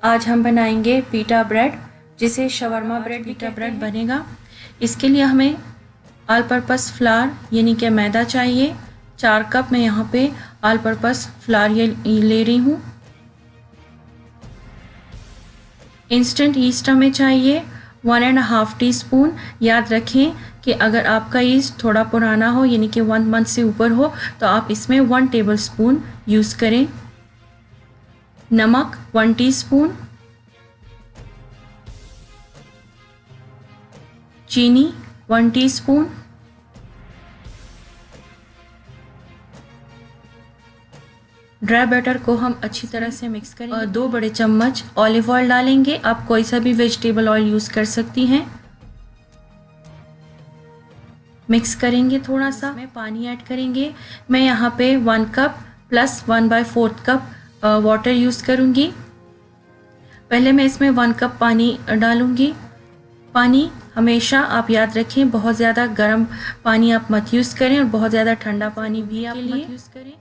आज हम बनाएंगे पीटा ब्रेड, जिसे शवरमा ब्रेड पीटा ब्रेड बनेगा। इसके लिए हमें ऑल पर्पस फ्लावर यानी कि मैदा चाहिए। 4 कप मैं यहाँ पे ऑल पर्पस फ्लावर ये ले रही हूँ। इंस्टेंट ईस्ट हमें चाहिए 1.5 टीस्पून। याद रखें कि अगर आपका ईस्ट थोड़ा पुराना हो यानी कि 1 मंथ से ऊपर हो तो आप इसमें 1 टेबलस्पून यूज़ करें। नमक 1 टीस्पून, चीनी 1 टीस्पून, ड्राई बटर को हम अच्छी तरह से मिक्स करेंगे और 2 बड़े चम्मच ऑलिव ऑयल डालेंगे। आप कोई सा भी वेजिटेबल ऑयल यूज़ कर सकती हैं। मिक्स करेंगे, थोड़ा सा में पानी ऐड करेंगे। मैं यहाँ पे 1 cup plus 1/4 cup water use करूँगी। पहले मैं इसमें 1 कप पानी डालूँगी। पानी हमेशा आप याद रखें बहुत ज़्यादा गर्म पानी आप मत यूज़ करें और बहुत ज़्यादा ठंडा पानी भी आप मत यूज़ करें।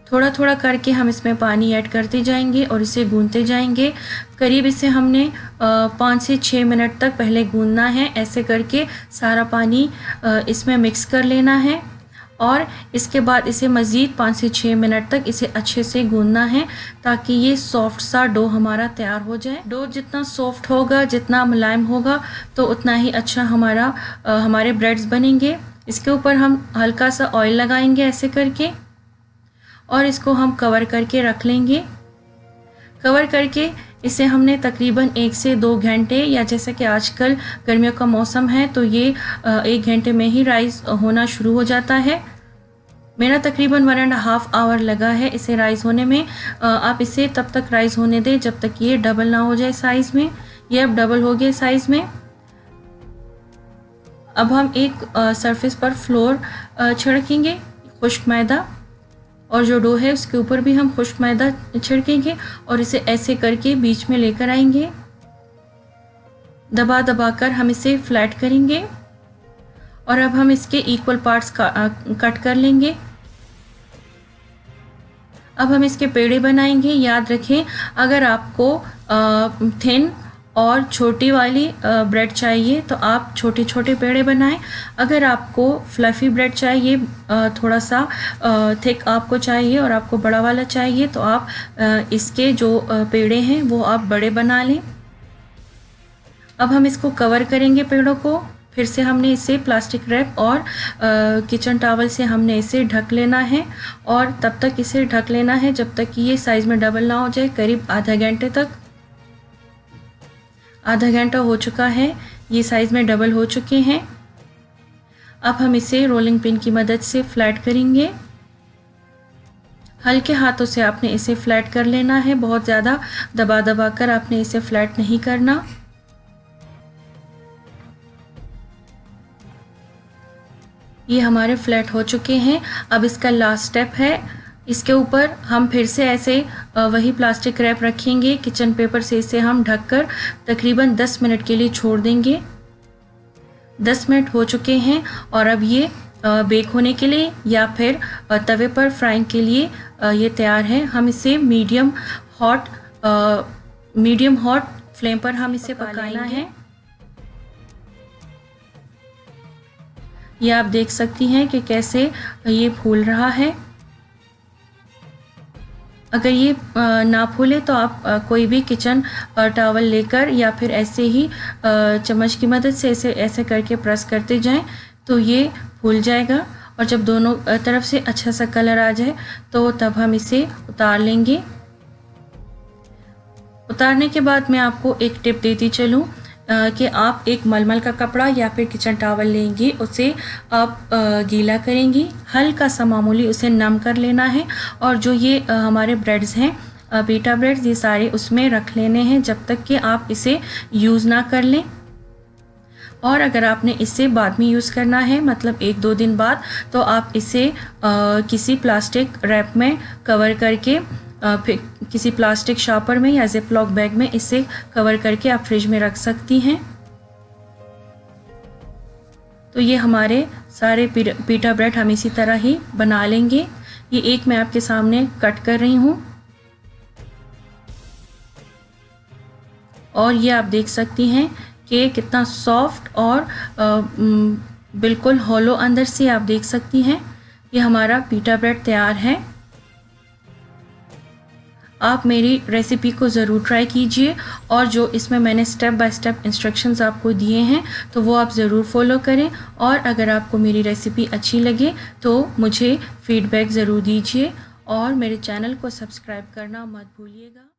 थोड़ा थोड़ा करके हम इसमें पानी ऐड करते जाएंगे और इसे गूंथते जाएंगे। करीब इसे हमने 5 से 6 मिनट तक पहले गूंथना है। ऐसे करके सारा पानी इसमें मिक्स कर लेना है और इसके बाद इसे मज़ीद 5 से 6 मिनट तक इसे अच्छे से गूंथना है ताकि ये सॉफ्ट सा डो हमारा तैयार हो जाए। डो जितना सॉफ्ट होगा, जितना मुलायम होगा, तो उतना ही अच्छा हमारे ब्रेड्स बनेंगे। इसके ऊपर हम हल्का सा ऑयल लगाएंगे ऐसे करके और इसको हम कवर करके रख लेंगे। कवर करके इसे हमने तकरीबन 1 से 2 घंटे, या जैसे कि आजकल गर्मियों का मौसम है तो ये 1 घंटे में ही राइस होना शुरू हो जाता है। मेरा तकरीबन 1.5 आवर लगा है इसे राइस होने में। आप इसे तब तक राइस होने दें जब तक ये डबल ना हो जाए साइज़ में। ये अब डबल हो गए साइज़ में। अब हम एक सरफेस पर फ्लोर छिड़केंगे खुश्क मैदा, और जो डो है उसके ऊपर भी हम खुश्क मैदा छिड़केंगे और इसे ऐसे करके बीच में लेकर आएंगे। दबा दबा कर हम इसे फ्लैट करेंगे और अब हम इसके इक्वल पार्ट्स कट कर लेंगे। अब हम इसके पेड़े बनाएंगे। याद रखें, अगर आपको थिन और छोटी वाली ब्रेड चाहिए तो आप छोटे छोटे पेड़े बनाएं। अगर आपको फ्लफ़ी ब्रेड चाहिए, थोड़ा सा थिक आपको चाहिए और आपको बड़ा वाला चाहिए, तो आप इसके जो पेड़े हैं वो आप बड़े बना लें। अब हम इसको कवर करेंगे पेड़ों को। फिर से हमने इसे प्लास्टिक रैप और किचन टॉवल से हमने इसे ढक लेना है और तब तक इसे ढक लेना है जब तक कि ये साइज़ में डबल ना हो जाए, करीब आधा घंटे तक। आधा घंटा हो चुका है, ये साइज़ में डबल हो चुके हैं। अब हम इसे रोलिंग पिन की मदद से फ्लैट करेंगे। हल्के हाथों से आपने इसे फ्लैट कर लेना है, बहुत ज़्यादा दबा दबा कर आपने इसे फ्लैट नहीं करना। ये हमारे फ्लैट हो चुके हैं। अब इसका लास्ट स्टेप है, इसके ऊपर हम फिर से ऐसे वही प्लास्टिक रैप रखेंगे। किचन पेपर से इसे हम ढककर तकरीबन 10 मिनट के लिए छोड़ देंगे। 10 मिनट हो चुके हैं और अब ये बेक होने के लिए या फिर तवे पर फ्राइंग के लिए ये तैयार है। हम इसे मीडियम हॉट फ्लेम पर हम इसे पकाना है। ये आप देख सकती हैं कि कैसे ये फूल रहा है। अगर ये ना फूले तो आप कोई भी किचन टॉवल लेकर या फिर ऐसे ही चम्मच की मदद से ऐसे करके प्रेस करते जाएं तो ये फूल जाएगा। और जब दोनों तरफ से अच्छा सा कलर आ जाए तो तब हम इसे उतार लेंगे। उतारने के बाद मैं आपको एक टिप देती चलूँ कि आप एक मलमल का कपड़ा या फिर किचन टॉवल लेंगी, उसे आप गीला करेंगी, हल्का सा मामूली उसे नम कर लेना है और जो ये हमारे ब्रेड्स हैं पीटा ब्रेड्स, ये सारे उसमें रख लेने हैं जब तक कि आप इसे यूज़ ना कर लें। और अगर आपने इसे बाद में यूज़ करना है, मतलब 1-2 दिन बाद, तो आप इसे किसी प्लास्टिक रैप में कवर करके फिर किसी प्लास्टिक शॉपर में या जिपलॉक बैग में इसे कवर करके आप फ्रिज में रख सकती हैं। तो ये हमारे सारे पीटा ब्रेड हम इसी तरह ही बना लेंगे। ये एक मैं आपके सामने कट कर रही हूँ। और ये आप देख सकती हैं कि कितना सॉफ्ट और बिल्कुल हॉलो अंदर से आप देख सकती हैं। ये हमारा पीटा ब्रेड तैयार है। आप मेरी रेसिपी को ज़रूर ट्राई कीजिए और जो इसमें मैंने स्टेप बाय स्टेप इंस्ट्रक्शंस आपको दिए हैं तो वो आप ज़रूर फॉलो करें। और अगर आपको मेरी रेसिपी अच्छी लगे तो मुझे फ़ीडबैक ज़रूर दीजिए और मेरे चैनल को सब्सक्राइब करना मत भूलिएगा।